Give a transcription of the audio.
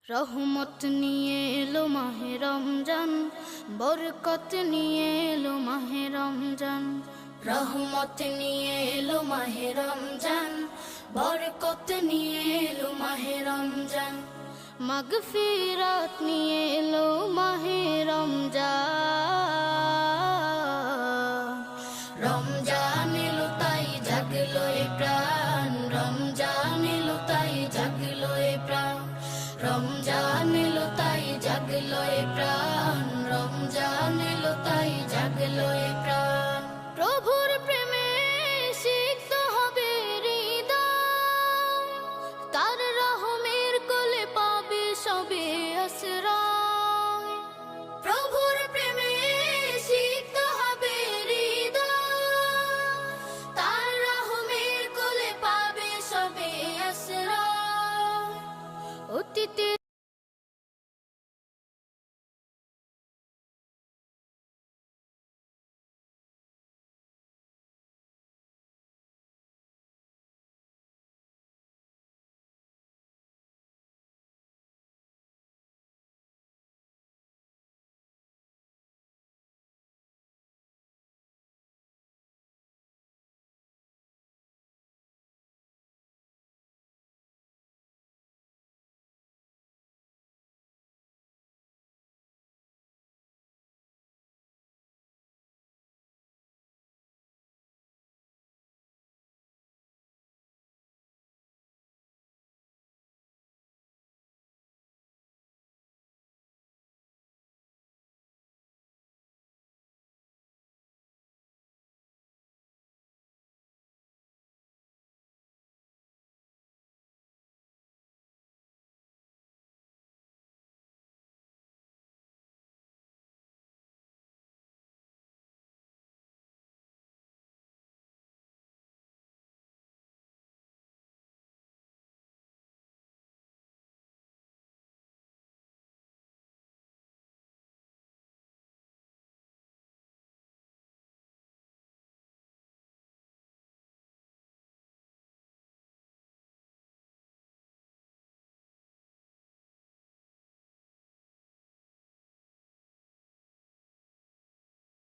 রহমত নিয়ে এলো মাহে রমজান, বরকত নিয়ে এলো মাহে রমজান। রহমত নিয়ে এলো মাহে রমজান, বরকত নিয়ে এলো মাহে রমজান। মাগফিরাত নিয়ে এলো মাহে রমজান। রমজান এলো তাই জাগলো এ প্রাণ, রমজান এলো তাই জাগলো এ প্রাণ। রমজান এলো তাই জাগলো এ প্রাণ, রমজান এলো তাই জাগলো এ প্রাণ। প্রভুর প্রেমে সিক্ত হবে হৃদয়, তার রহমের কোলে পাবে সবে আশ্রয়।